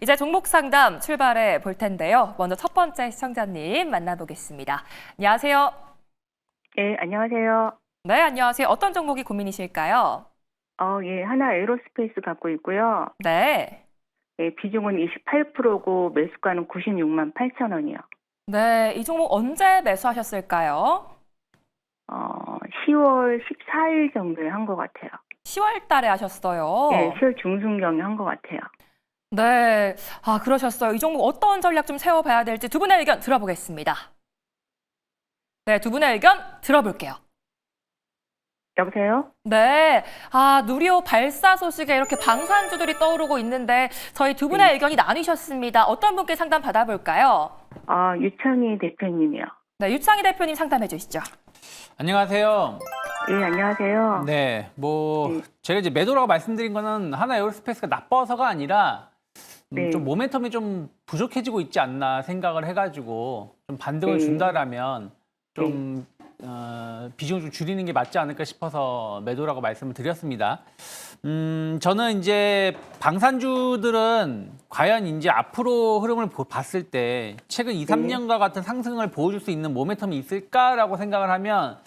이제 종목 상담 출발해 볼 텐데요. 먼저 첫 번째 시청자님 만나보겠습니다. 안녕하세요. 네, 안녕하세요. 네, 안녕하세요. 어떤 종목이 고민이실까요? 예, 하나 에어로스페이스 갖고 있고요. 네. 예, 비중은 28%고 매수가는 96만 8천 원이요. 네, 이 종목 언제 매수하셨을까요? 10월 14일 정도에 한 것 같아요. 10월 달에 하셨어요. 예, 10월 중순경에 한 것 같아요. 네, 그러셨어요. 이 종목 어떤 전략 좀 세워봐야 될지 두 분의 의견 들어보겠습니다. 네, 두 분의 의견 들어볼게요. 여보세요? 네, 누리호 발사 소식에 이렇게 방산주들이 떠오르고 있는데 저희 두 분의 의견이 나뉘셨습니다. 어떤 분께 상담 받아볼까요? 유창희 대표님이요. 네, 유창희 대표님 상담해 주시죠. 안녕하세요. 예, 안녕하세요. 네, 제가 이제 매도라고 말씀드린 거는 하나 에어로스페이스가 나빠서가 아니라 좀 모멘텀이 좀 부족해지고 있지 않나 생각을 해가지고 좀 반등을 준다라면 좀 비중을 좀 줄이는 게 맞지 않을까 싶어서 매도라고 말씀을 드렸습니다. 저는 이제 방산주들은 과연 이제 앞으로 흐름을 봤을 때 최근 2, 3년과 같은 상승을 보여줄 수 있는 모멘텀이 있을까라고 생각을 하면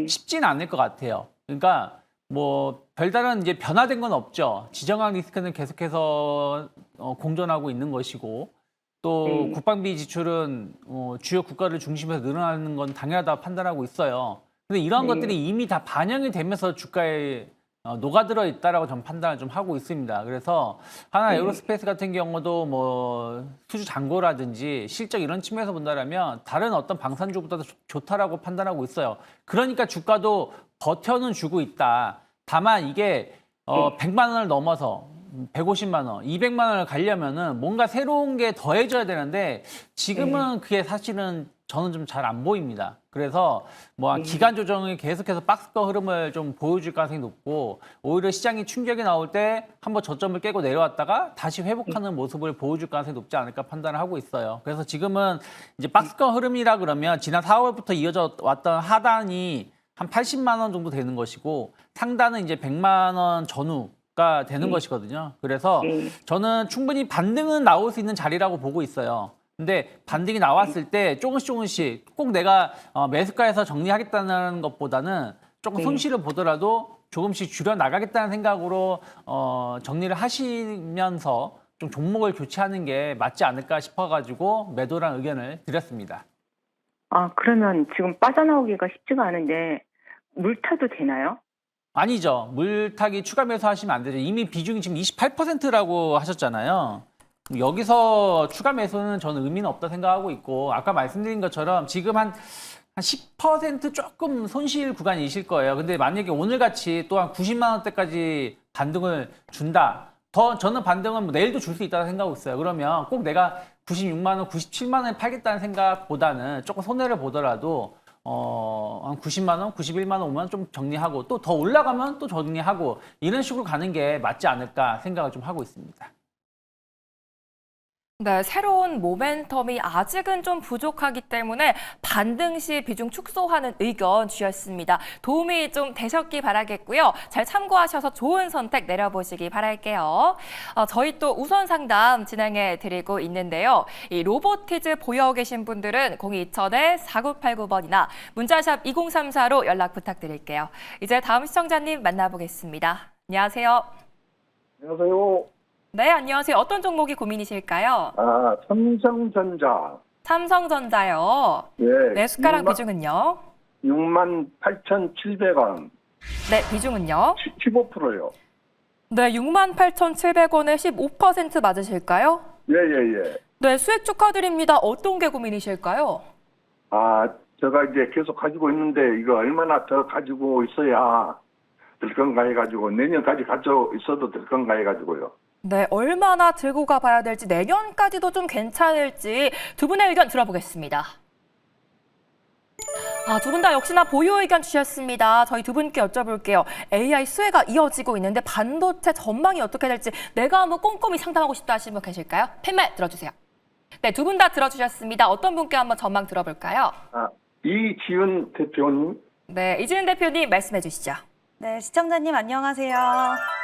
쉽진 않을 것 같아요. 그러니까 별다른 이제 변화된 건 없죠. 지정학 리스크는 계속해서 공존하고 있는 것이고 또 국방비 지출은 주요 국가를 중심해서 늘어나는 건 당연하다고 판단하고 있어요. 근데 이러한 것들이 이미 다 반영이 되면서 주가에 녹아들어 있다라고 저는 판단을 좀 하고 있습니다. 그래서 하나 에어로스페이스 같은 경우도 수주 잔고라든지 실적 이런 측면에서 본다면 다른 어떤 방산주보다도 좋다라고 판단하고 있어요. 그러니까 주가도 버텨는 주고 있다. 다만 이게 100만 원을 넘어서 150만 원, 200만 원을 가려면은 뭔가 새로운 게 더해져야 되는데 지금은 그게 사실은 저는 좀 잘 안 보입니다. 그래서 기간 조정이 계속해서 박스권 흐름을 좀 보여줄 가능성이 높고 오히려 시장이 충격이 나올 때 한번 저점을 깨고 내려왔다가 다시 회복하는 모습을 보여줄 가능성이 높지 않을까 판단을 하고 있어요. 그래서 지금은 이제 박스권 흐름이라 그러면 지난 4월부터 이어져 왔던 하단이 한 80만 원 정도 되는 것이고 상단은 이제 100만 원 전후가 되는 것이거든요. 그래서 저는 충분히 반등은 나올 수 있는 자리라고 보고 있어요. 근데 반등이 나왔을 때 조금씩 꼭 내가 매수가에서 정리하겠다는 것보다는 조금 손실을 보더라도 조금씩 줄여 나가겠다는 생각으로 정리를 하시면서 좀 종목을 교체하는 게 맞지 않을까 싶어가지고 매도란 의견을 드렸습니다. 그러면 지금 빠져나오기가 쉽지가 않은데 물타도 되나요? 아니죠. 물타기 추가 매수하시면 안 되죠. 이미 비중이 지금 28%라고 하셨잖아요. 여기서 추가 매수는 저는 의미는 없다 생각하고 있고 아까 말씀드린 것처럼 지금 한 10% 조금 손실 구간이실 거예요. 근데 만약에 오늘같이 또 한 90만 원대까지 반등을 준다. 저는 반등은 내일도 줄 수 있다고 생각하고 있어요. 그러면 꼭 내가 96만 원, 97만 원에 팔겠다는 생각보다는 조금 손해를 보더라도 한 90만 원, 91만 원 오면 좀 정리하고 또 더 올라가면 또 정리하고 이런 식으로 가는 게 맞지 않을까 생각을 좀 하고 있습니다. 네, 새로운 모멘텀이 아직은 좀 부족하기 때문에 반등 시 비중 축소하는 의견 주셨습니다. 도움이 좀 되셨기 바라겠고요. 잘 참고하셔서 좋은 선택 내려보시기 바랄게요. 저희 또 우선 상담 진행해 드리고 있는데요. 이 로보티즈 보유하고 계신 분들은 02,000-4989번이나 문자샵 2034로 연락 부탁드릴게요. 이제 다음 시청자님 만나보겠습니다. 안녕하세요. 안녕하세요. 네, 안녕하세요. 어떤 종목이 고민이실까요? 삼성전자. 삼성전자요. 예. 매수가랑 비중은요? 68,700원. 네, 비중은요? 15%요. 네, 68,700원에 15% 맞으실까요? 예. 네, 수익 축하드립니다. 어떤 게 고민이실까요? 제가 이제 계속 가지고 있는데 이거 얼마나 더 가지고 있어야 될 건가 해가지고 내년까지 가지고 있어도 될 건가 해가지고요. 네, 얼마나 들고 가봐야 될지 내년까지도 좀 괜찮을지 두 분의 의견 들어보겠습니다. 두 분 다 역시나 보유 의견 주셨습니다. 저희 두 분께 여쭤볼게요. AI 수혜가 이어지고 있는데 반도체 전망이 어떻게 될지 내가 한번 꼼꼼히 상담하고 싶다 하시는 분 계실까요? 펜말 들어주세요. 네, 두 분 다 들어주셨습니다. 어떤 분께 한번 전망 들어볼까요? 이지은 대표님. 네, 이지은 대표님 말씀해 주시죠. 네, 시청자님 안녕하세요.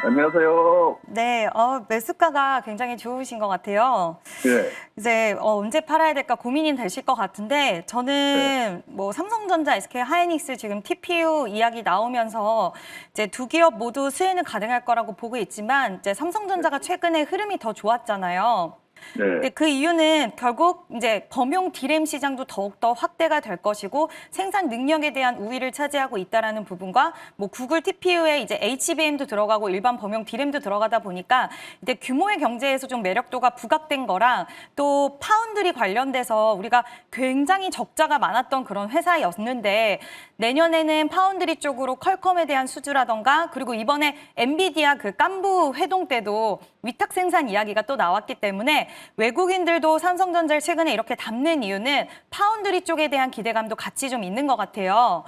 안녕하세요. 네, 매수가가 굉장히 좋으신 것 같아요. 예. 이제 언제 팔아야 될까 고민이 되실 것 같은데 저는 뭐 삼성전자, SK 하이닉스 지금 TPU 이야기 나오면서 이제 두 기업 모두 수혜는 가능할 거라고 보고 있지만 이제 삼성전자가 최근에 흐름이 더 좋았잖아요. 네. 근데 그 이유는 결국 이제 범용 디램 시장도 더욱더 확대가 될 것이고 생산 능력에 대한 우위를 차지하고 있다라는 부분과 뭐 구글 TPU에 이제 HBM도 들어가고 일반 범용 디램도 들어가다 보니까 이제 규모의 경제에서 좀 매력도가 부각된 거랑 또 파운드리 관련돼서 우리가 굉장히 적자가 많았던 그런 회사였는데 내년에는 파운드리 쪽으로 퀄컴에 대한 수주라던가 그리고 이번에 엔비디아 그 깐부 회동 때도 위탁 생산 이야기가 또 나왔기 때문에 외국인들도 삼성전자를 최근에 이렇게 담는 이유는 파운드리 쪽에 대한 기대감도 같이 좀 있는 것 같아요.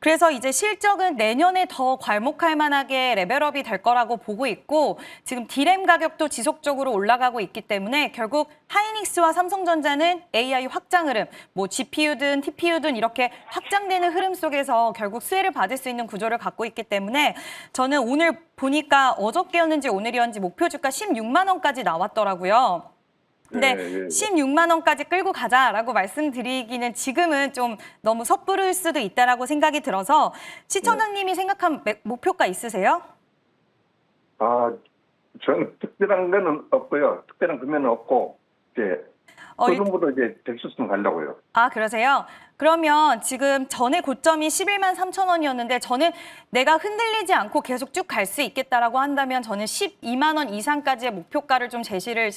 그래서 이제 실적은 내년에 더 괄목할 만하게 레벨업이 될 거라고 보고 있고 지금 디램 가격도 지속적으로 올라가고 있기 때문에 결국 하이닉스와 삼성전자는 AI 확장 흐름, 뭐 GPU든 TPU든 이렇게 확장되는 흐름 속에서 결국 수혜를 받을 수 있는 구조를 갖고 있기 때문에 저는 오늘 보니까 어저께였는지 오늘이었는지 목표 주가 16만 원까지 나왔더라고요. 근데 16만 원까지 끌고 가자라고 말씀드리기는 지금은 좀 너무 섣부를 수도 있다라고 생각이 들어서 시청자님이 생각한 목표가 있으세요? 저는 특별한 거는 없고요. 특별한 금액은 없고, 이제, 그 정도로 이제 될 수 있으면 가려고요. 아, 그러세요? 그러면 지금 전에 고점이 11만 3천 원이었는데 저는 내가 흔들리지 않고 계속 쭉 갈 수 있겠다라고 한다면 저는 12만 원 이상까지의 목표가를 좀 제시를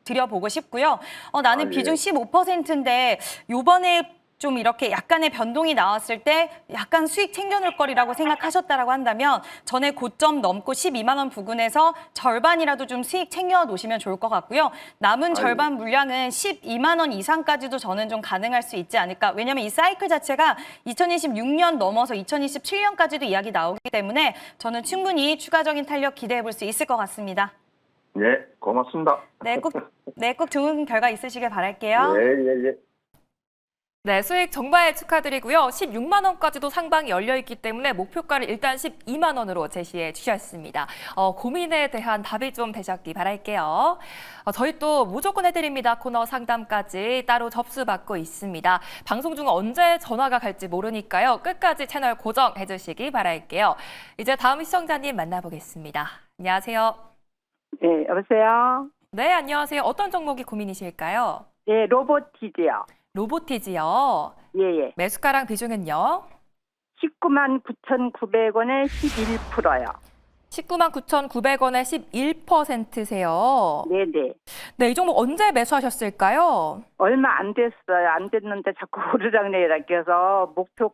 드려보고 싶고요. 나는 예. 비중 15%인데 요번에 좀 이렇게 약간의 변동이 나왔을 때 약간 수익 챙겨놓을 거리라고 생각하셨다라고 한다면 전에 고점 넘고 12만 원 부근에서 절반이라도 좀 수익 챙겨 놓으시면 좋을 것 같고요. 남은 절반 물량은 12만 원 이상까지도 저는 좀 가능할 수 있지 않을까. 왜냐하면 이 사이클 자체가 2026년 넘어서 2027년까지도 이야기 나오기 때문에 저는 충분히 추가적인 탄력 기대해 볼 수 있을 것 같습니다. 예, 고맙습니다. 꼭 좋은 결과 있으시길 바랄게요. 예. 네, 수익 정말 축하드리고요. 16만 원까지도 상방이 열려 있기 때문에 목표가를 일단 12만 원으로 제시해 주셨습니다. 고민에 대한 답이 좀 되셨기 바랄게요. 저희 또 무조건 해드립니다 코너 상담까지 따로 접수받고 있습니다. 방송 중 언제 전화가 갈지 모르니까요. 끝까지 채널 고정해 주시기 바랄게요. 이제 다음 시청자님 만나보겠습니다. 안녕하세요. 네, 여보세요? 네, 안녕하세요. 어떤 종목이 고민이실까요? 예, 로보티즈요. 로보티지요. 예. 매수가랑 비중은요? 19만 9,900원에 11%요. 19만 9,900원에 11%세요. 네네. 네, 이 종목 언제 매수하셨을까요? 얼마 안 됐어요. 안 됐는데 자꾸 오르락내리락 해서 목표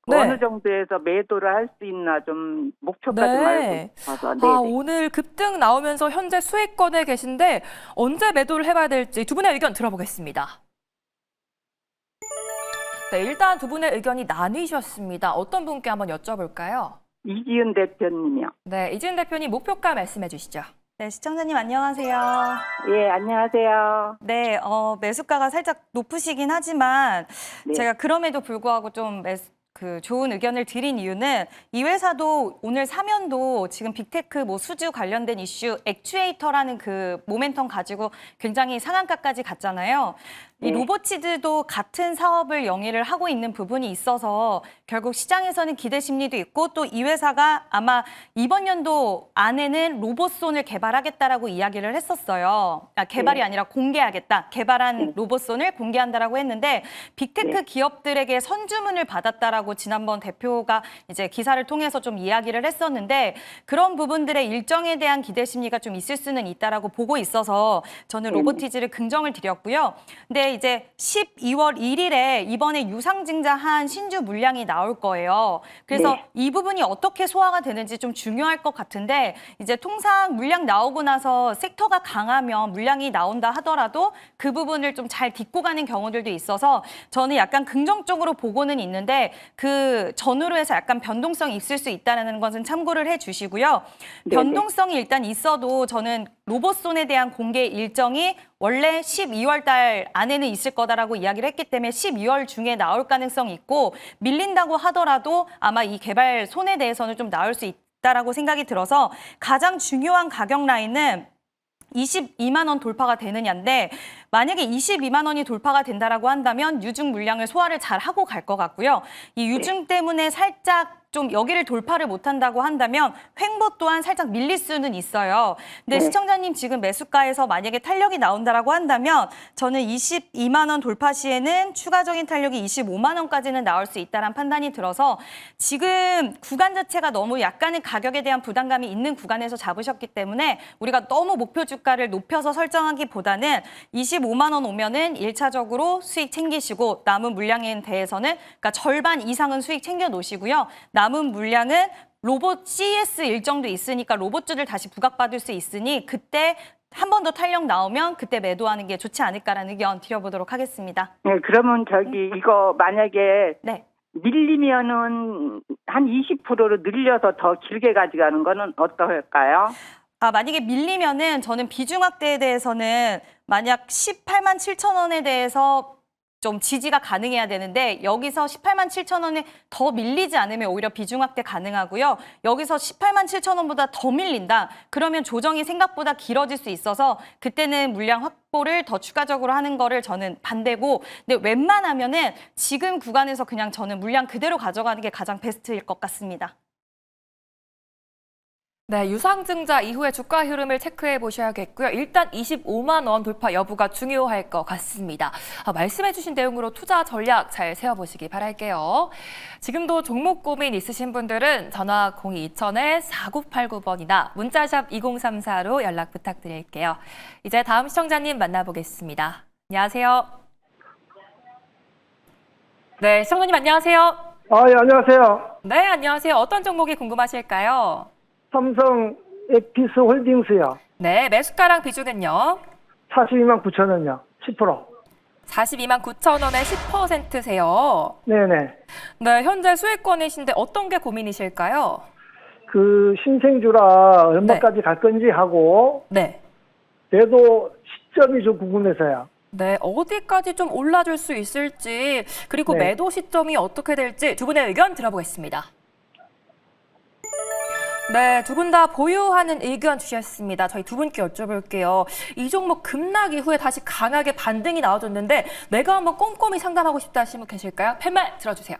네. 어느 정도에서 매도를 할 수 있나 좀 목표가 좀 알고 싶어서. 네네. 오늘 급등 나오면서 현재 수익권에 계신데 언제 매도를 해봐야 될지 두 분의 의견 들어보겠습니다. 네, 일단 두 분의 의견이 나뉘셨습니다. 어떤 분께 한번 여쭤볼까요? 이지은 대표님이요. 네, 이진 대표님 목표가 말씀해 주시죠. 네, 시청자님 안녕하세요. 예, 안녕하세요. 네, 매수가가 살짝 높으시긴 하지만 네. 제가 그럼에도 불구하고 좀 좋은 의견을 드린 이유는 이 회사도 오늘 사면도 지금 빅테크 뭐 수주 관련된 이슈 액추에이터라는 그 모멘텀 가지고 굉장히 상한가까지 갔잖아요. 이 로보티즈도 같은 사업을 영위를 하고 있는 부분이 있어서 결국 시장에서는 기대 심리도 있고 또 이 회사가 아마 이번 연도 안에는 로봇손을 개발하겠다라고 이야기를 했었어요. 개발이 아니라 공개하겠다. 개발한 로봇손을 공개한다라고 했는데 빅테크 기업들에게 선주문을 받았다라고 지난번 대표가 이제 기사를 통해서 좀 이야기를 했었는데 그런 부분들의 일정에 대한 기대 심리가 좀 있을 수는 있다라고 보고 있어서 저는 로보티즈를 긍정을 드렸고요. 근데 이제 12월 1일에 이번에 유상증자한 신주 물량이 나올 거예요. 그래서 이 부분이 어떻게 소화가 되는지 좀 중요할 것 같은데 이제 통상 물량 나오고 나서 섹터가 강하면 물량이 나온다 하더라도 그 부분을 좀 잘 딛고 가는 경우들도 있어서 저는 약간 긍정적으로 보고는 있는데 그 전후로 해서 약간 변동성이 있을 수 있다는 것은 참고를 해주시고요. 변동성이 일단 있어도 저는 로봇손에 대한 공개 일정이 원래 12월 달 안에는 있을 거다라고 이야기를 했기 때문에 12월 중에 나올 가능성이 있고 밀린다고 하더라도 아마 이 개발 손에 대해서는 좀 나올 수 있다라고 생각이 들어서 가장 중요한 가격 라인은 22만 원 돌파가 되느냐인데 만약에 22만 원이 돌파가 된다라고 한다면 유증 물량을 소화를 잘 하고 갈 것 같고요. 이 유증 때문에 살짝 좀 여기를 돌파를 못한다고 한다면 횡보 또한 살짝 밀릴 수는 있어요. 근데 시청자님 지금 매수가에서 만약에 탄력이 나온다라고 한다면 저는 22만 원 돌파 시에는 추가적인 탄력이 25만 원까지는 나올 수 있다는 판단이 들어서 지금 구간 자체가 너무 약간의 가격에 대한 부담감이 있는 구간에서 잡으셨기 때문에 우리가 너무 목표 주가를 높여서 설정하기보다는 25만 원 오면은 1차적으로 수익 챙기시고 남은 물량에 대해서는 그러니까 절반 이상은 수익 챙겨 놓으시고요. 남은 물량은 로봇 CES 일정도 있으니까 로봇주를 다시 부각받을 수 있으니 그때 한 번 더 탄력 나오면 그때 매도하는 게 좋지 않을까라는 의견 드려보도록 하겠습니다. 네, 그러면 이거 만약에 네. 밀리면은 한 20%로 늘려서 더 길게 가져가는 거는 어떨까요? 만약에 밀리면은 저는 비중 확대에 대해서는 만약 18만 7천 원에 대해서 좀 지지가 가능해야 되는데 여기서 18만 7천 원에 더 밀리지 않으면 오히려 비중 확대 가능하고요. 여기서 18만 7천 원보다 더 밀린다. 그러면 조정이 생각보다 길어질 수 있어서 그때는 물량 확보를 더 추가적으로 하는 거를 저는 반대고 근데 웬만하면은 지금 구간에서 그냥 저는 물량 그대로 가져가는 게 가장 베스트일 것 같습니다. 네, 유상증자 이후의 주가 흐름을 체크해 보셔야겠고요. 일단 25만 원 돌파 여부가 중요할 것 같습니다. 말씀해 주신 내용으로 투자 전략 잘 세워보시기 바랄게요. 지금도 종목 고민 있으신 분들은 전화 02-2000-4989번이나 문자샵 2034로 연락 부탁드릴게요. 이제 다음 시청자님 만나보겠습니다. 안녕하세요. 네, 시청자님 안녕하세요. 예, 안녕하세요. 네, 안녕하세요. 어떤 종목이 궁금하실까요? 삼성 엑피스 홀딩스요. 네, 매수가랑 비중은요? 42만 9천 원이요. 10%. 42만 9천 원에 10%세요. 네네. 네, 현재 수익권이신데 어떤 게 고민이실까요? 그 신생주라 얼마까지 갈 건지 하고 네. 매도 시점이 좀 궁금해서요. 네, 어디까지 좀 올라줄 수 있을지 그리고 네. 매도 시점이 어떻게 될지 두 분의 의견 들어보겠습니다. 네, 두 분 다 보유하는 의견 주셨습니다. 저희 두 분께 여쭤볼게요. 이 종목 급락 이후에 다시 강하게 반등이 나와줬는데 내가 한번 꼼꼼히 상담하고 싶다 하시는 분 계실까요? 팻말 들어주세요.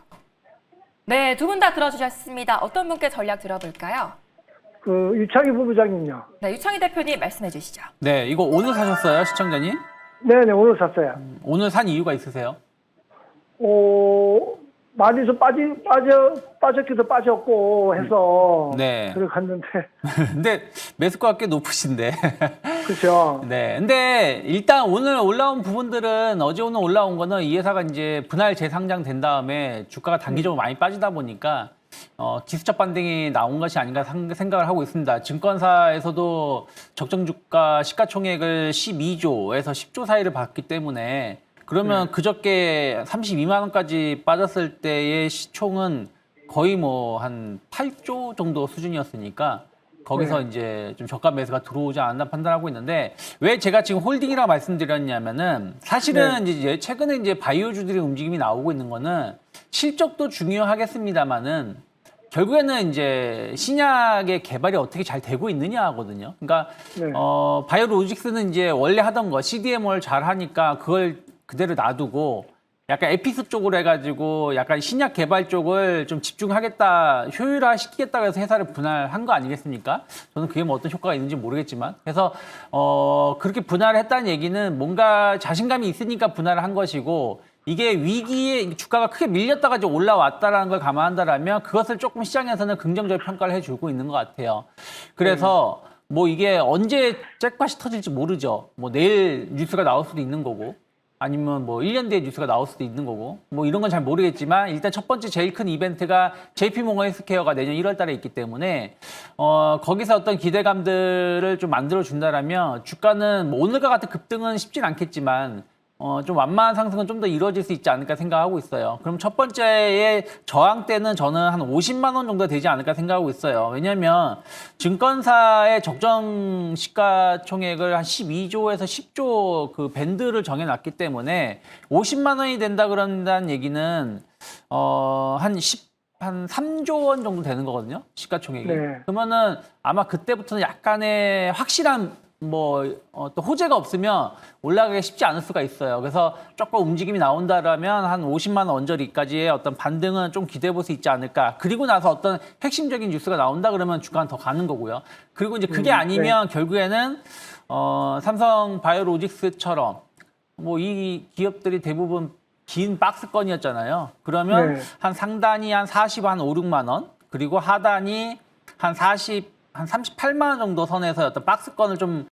네, 두 분 다 들어주셨습니다. 어떤 분께 전략 들어볼까요? 그 유창희 부부장님요. 네, 유창희 대표님 말씀해 주시죠. 네, 이거 오늘 사셨어요, 시청자님? 네네, 오늘 샀어요. 오늘 산 이유가 있으세요? 많이 좀 빠졌기도 빠졌고 해서 네. 들어갔는데. 근데 매수가가 꽤 높으신데. 그렇죠. 네. 근데 일단 오늘 올라온 부분들은 어제 오늘 올라온 거는 이 회사가 이제 분할 재상장 된 다음에 주가가 단기적으로 많이 빠지다 보니까 기술적 반등이 나온 것이 아닌가 생각을 하고 있습니다. 증권사에서도 적정 주가 시가총액을 12조에서 10조 사이를 봤기 때문에 그러면 그저께 32만 원까지 빠졌을 때의 시총은 거의 뭐 한 8조 정도 수준이었으니까 거기서 이제 좀 저가 매수가 들어오지 않았나 판단하고 있는데 왜 제가 지금 홀딩이라고 말씀드렸냐면은 사실은 이제 최근에 이제 바이오주들의 움직임이 나오고 있는 거는 실적도 중요하겠습니다만은 결국에는 이제 신약의 개발이 어떻게 잘 되고 있느냐 하거든요. 그러니까 네. 바이오로직스는 이제 원래 하던 거 CDMO를 잘 하니까 그걸 그대로 놔두고 약간 에피스 쪽으로 해가지고 약간 신약 개발 쪽을 좀 집중하겠다, 효율화 시키겠다고 해서 회사를 분할한 거 아니겠습니까? 저는 그게 뭐 어떤 효과가 있는지 모르겠지만. 그래서, 그렇게 분할을 했다는 얘기는 뭔가 자신감이 있으니까 분할을 한 것이고, 이게 위기에 주가가 크게 밀렸다가 이제 올라왔다라는 걸 감안한다라면 그것을 조금 시장에서는 긍정적 평가를 해주고 있는 것 같아요. 그래서 뭐 이게 언제 잭팟이 터질지 모르죠. 뭐 내일 뉴스가 나올 수도 있는 거고. 아니면 뭐 1년 뒤에 뉴스가 나올 수도 있는 거고 뭐 이런 건 잘 모르겠지만 일단 첫 번째 제일 큰 이벤트가 JP모건 헬스케어가 내년 1월 달에 있기 때문에 거기서 어떤 기대감들을 좀 만들어 준다라면 주가는 뭐 오늘과 같은 급등은 쉽진 않겠지만 좀 완만한 상승은 좀 더 이루어질 수 있지 않을까 생각하고 있어요. 그럼 첫 번째의 저항대는 저는 한 50만 원 정도 되지 않을까 생각하고 있어요. 왜냐하면 증권사의 적정 시가총액을 한 12조에서 10조 그 밴드를 정해놨기 때문에 50만 원이 된다 그런다는 얘기는 한 한 3조 원 정도 되는 거거든요. 시가총액이. 네. 그러면은 아마 그때부터는 약간의 확실한 또 호재가 없으면 올라가기 쉽지 않을 수가 있어요. 그래서 조금 움직임이 나온다라면 한 50만 원 언저리까지의 어떤 반등은 좀 기대해 볼 수 있지 않을까. 그리고 나서 어떤 핵심적인 뉴스가 나온다 그러면 주가는 더 가는 거고요. 그리고 이제 그게 아니면 결국에는 삼성 바이오로직스처럼 이 기업들이 대부분 긴 박스권이었잖아요. 그러면 네. 한 상단이 한 40, 한 5, 6만 원, 그리고 하단이 한 38만 원 정도 선에서 어떤 박스권을 좀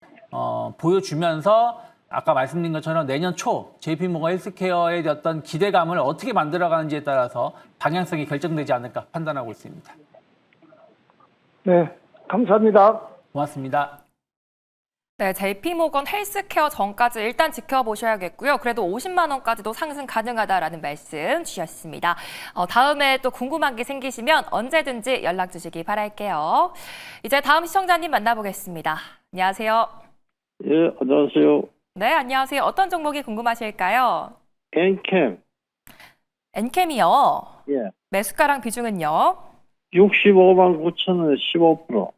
보여주면서 아까 말씀드린 것처럼 내년 초 JP모건 헬스케어의 어떤 기대감을 어떻게 만들어가는지에 따라서 방향성이 결정되지 않을까 판단하고 있습니다. 네, 감사합니다. 고맙습니다. 네, JP모건 헬스케어 전까지 일단 지켜보셔야겠고요. 그래도 50만 원까지도 상승 가능하다라는 말씀 주셨습니다. 다음에 또 궁금한 게 생기시면 언제든지 연락 주시기 바랄게요. 이제 다음 시청자님 만나보겠습니다. 안녕하세요. 예, 안녕하세요. 네, 안녕하세요. 어떤 종목이 궁금하실까요? 엔캠, 엔캠이요. 예, 매수가랑 비중은요? 65만 9천 원에 15%.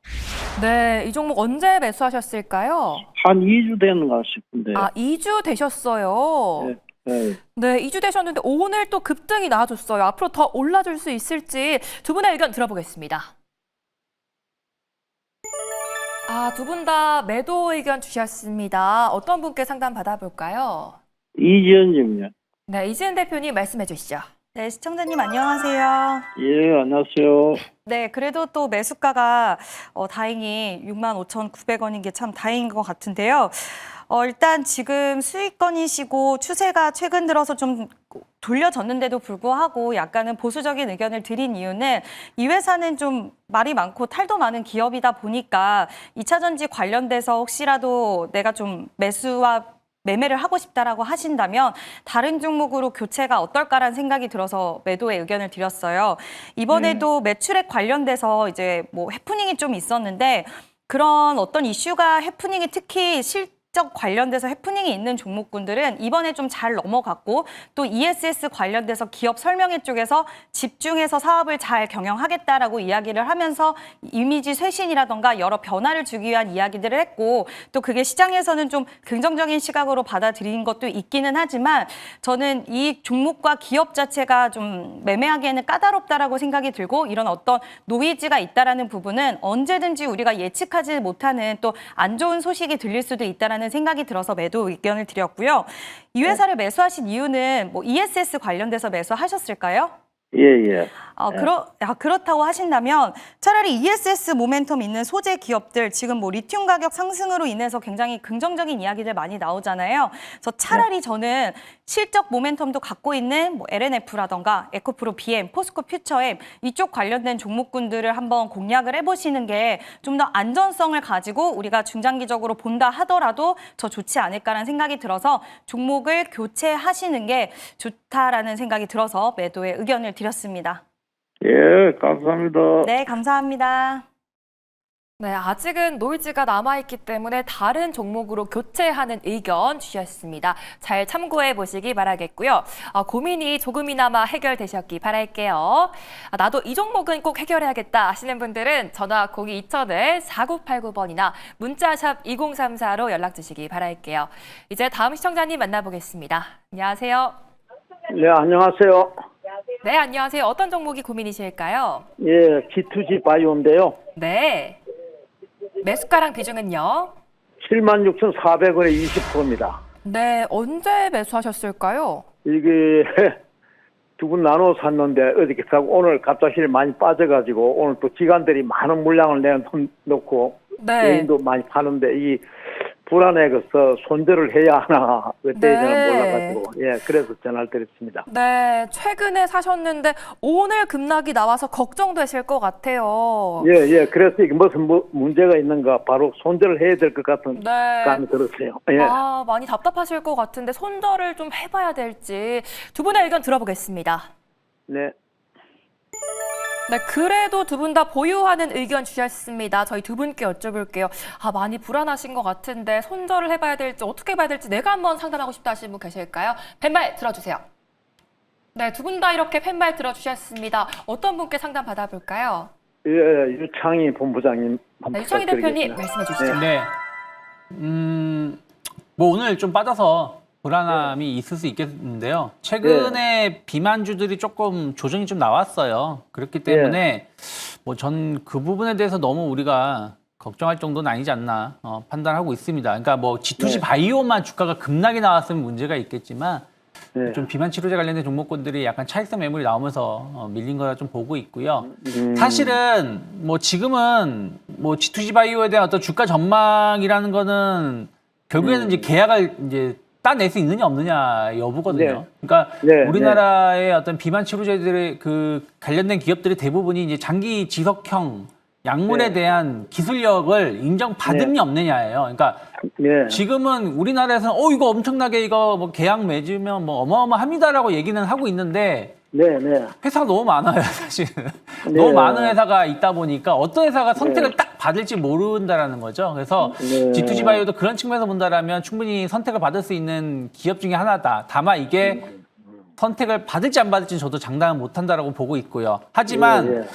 네, 이 종목 언제 매수하셨을까요? 한 2주 되는가 싶은데. 아, 2주 되셨어요. 예, 예. 네, 2주 되셨는데 오늘 또 급등이 나와줬어요. 앞으로 더 올라줄 수 있을지 두 분의 의견 들어보겠습니다. 두 분 다 매도 의견 주셨습니다. 어떤 분께 상담 받아볼까요? 이지연님요. 네, 이지은 대표님 말씀해 주시죠. 네, 시청자님 안녕하세요. 예, 안녕하세요. 네, 그래도 또 매수가가 다행히 65,900원인 게 참 다행인 것 같은데요. 일단 지금 수익권이시고 추세가 최근 들어서 좀 돌려졌는데도 불구하고 약간은 보수적인 의견을 드린 이유는 이 회사는 좀 말이 많고 탈도 많은 기업이다 보니까 2차 전지 관련돼서 혹시라도 내가 좀 매수와 매매를 하고 싶다라고 하신다면 다른 종목으로 교체가 어떨까라는 생각이 들어서 매도의 의견을 드렸어요. 이번에도 매출액 관련돼서 이제 해프닝이 좀 있었는데 그런 어떤 이슈가 해프닝이 특히 실적 관련돼서 해프닝이 있는 종목군들은 이번에 좀 잘 넘어갔고 또 ESS 관련돼서 기업 설명회 쪽에서 집중해서 사업을 잘 경영하겠다라고 이야기를 하면서 이미지 쇄신이라던가 여러 변화를 주기 위한 이야기들을 했고 또 그게 시장에서는 좀 긍정적인 시각으로 받아들인 것도 있기는 하지만 저는 이 종목과 기업 자체가 좀 매매하기에는 까다롭다라고 생각이 들고 이런 어떤 노이즈가 있다라는 부분은 언제든지 우리가 예측하지 못하는 또 안 좋은 소식이 들릴 수도 있다라는 생각이 들어서 매도 의견을 드렸고요. 이 회사를 매수하신 이유는 ESS 관련돼서 매수하셨을까요? 예, 예. 그렇다고 하신다면 차라리 ESS 모멘텀 있는 소재 기업들 지금 리튬 가격 상승으로 인해서 굉장히 긍정적인 이야기들 많이 나오잖아요. 그래서 차라리 저는 실적 모멘텀도 갖고 있는 LNF라던가 에코프로 BM, 포스코 퓨처엠 이쪽 관련된 종목군들을 한번 공략을 해보시는 게 좀 더 안전성을 가지고 우리가 중장기적으로 본다 하더라도 더 좋지 않을까라는 생각이 들어서 종목을 교체하시는 게 좋다라는 생각이 들어서 매도의 의견을 드렸습니다. 예, 감사합니다. 네, 감사합니다. 네, 아직은 노이즈가 남아있기 때문에 다른 종목으로 교체하는 의견 주셨습니다. 잘 참고해 보시기 바라겠고요. 고민이 조금이나마 해결되셨기 바랄게요. 나도 이 종목은 꼭 해결해야겠다 하시는 분들은 전화 0220-4989번이나 문자샵 2034로 연락 주시기 바랄게요. 이제 다음 시청자님 만나보겠습니다. 안녕하세요. 네, 안녕하세요. 네, 안녕하세요. 어떤 종목이 고민이실까요? 예, G2G 바이오인데요. 네. 매수가랑 비중은요? 76,400원에 20%입니다. 네, 언제 매수하셨을까요? 이게 두 분 나눠 샀는데 어저께 사고 오늘 갑자기 많이 빠져가지고 오늘 또 기관들이 많은 물량을 내놓고 네. 개인도 많이 파는데 이 불안해서 손절을 해야 하나 그때 저는 몰라가지고 그래서 전화를 드렸습니다. 네, 최근에 사셨는데 오늘 급락이 나와서 걱정되실 것 같아요. 예, 그래서 이게 무슨 문제가 있는가 바로 손절을 해야 될 것 같은 네. 감이 들었어요. 예. 많이 답답하실 것 같은데 손절을 좀 해봐야 될지 두 분의 의견 들어보겠습니다. 네. 네, 그래도 두 분 다 보유하는 의견 주셨습니다. 저희 두 분께 여쭤볼게요. 많이 불안하신 것 같은데 손절을 해봐야 될지 어떻게 해봐야 될지 내가 한번 상담하고 싶다 하시는 분 계실까요? 벤말 들어주세요. 네, 두 분 다 이렇게 팻말 들어주셨습니다. 어떤 분께 상담 받아볼까요? 예, 유창희 본부장님. 네, 유창희 대표님 말씀해 주시죠. 네. 뭐 오늘 좀 빠져서 불안함이 있을 수 있겠는데요. 최근에 비만주들이 조금 조정이 좀 나왔어요. 그렇기 때문에 뭐 전 그 부분에 대해서 너무 우리가 걱정할 정도는 아니지 않나 판단하고 있습니다. 그러니까 뭐 G2G 바이오만 주가가 급락이 나왔으면 문제가 있겠지만 좀 비만 치료제 관련된 종목군들이 약간 차익성 매물이 나오면서 밀린 거라 좀 보고 있고요. 사실은 뭐 지금은 뭐 G2G 바이오에 대한 어떤 주가 전망이라는 거는 결국에는 이제 계약을 이제 따낼 수 있느냐 없느냐 여부거든요. 그러니까 우리나라의 어떤 비만 치료제들의 그 관련된 기업들이 대부분이 이제 장기 지속형 약물에 대한 기술력을 인정받음이 없느냐예요. 그러니까 지금은 우리나라에서는 이거 엄청나게 이거 뭐 계약 맺으면 뭐 어마어마합니다라고 얘기는 하고 있는데 회사가 너무 많아요, 사실. 너무 많은 회사가 있다 보니까 어떤 회사가 선택을 딱 받을지 모른다라는 거죠. 그래서 G2G 바이오도 그런 측면에서 본다라면 충분히 선택을 받을 수 있는 기업 중에 하나다. 다만 이게 선택을 받을지 안 받을지는 저도 장담은 못한다라고 보고 있고요. 하지만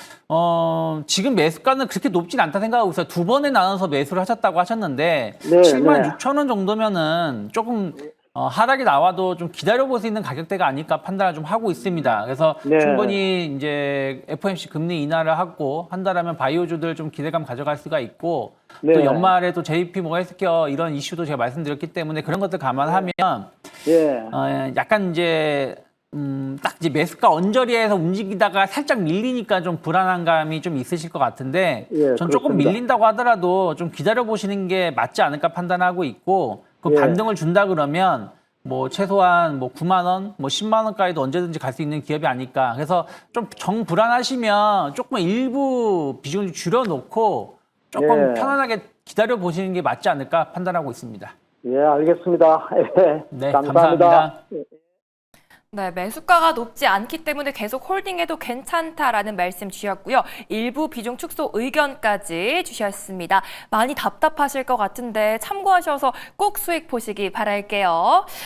지금 매수가는 그렇게 높진 않다 생각하고 있어요. 두 번에 나눠서 매수를 하셨다고 하셨는데 76,000원 정도면은 조금 하락이 나와도 좀 기다려볼 수 있는 가격대가 아닐까 판단을 좀 하고 있습니다. 그래서 충분히 이제 FOMC 금리 인하를 하고 한다라면 바이오주들 좀 기대감 가져갈 수가 있고 또 연말에 또 JP 모건 헬스케어 이런 이슈도 제가 말씀드렸기 때문에 그런 것들 감안하면 약간 이제 딱 이제 매수가 언저리에서 움직이다가 살짝 밀리니까 좀 불안한 감이 좀 있으실 것 같은데 전 조금 밀린다고 하더라도 좀 기다려 보시는 게 맞지 않을까 판단하고 있고 그 반등을 준다 그러면 뭐 최소한 뭐 9만 원, 뭐 10만 원까지도 언제든지 갈 수 있는 기업이 아닐까. 그래서 좀 정불안하시면 조금 일부 비중을 줄여놓고 조금 편안하게 기다려 보시는 게 맞지 않을까 판단하고 있습니다. 예, 알겠습니다. 네, 감사합니다. 감사합니다. 네, 매수가가 높지 않기 때문에 계속 홀딩해도 괜찮다라는 말씀 주셨고요. 일부 비중 축소 의견까지 주셨습니다. 많이 답답하실 것 같은데 참고하셔서 꼭 수익 보시기 바랄게요.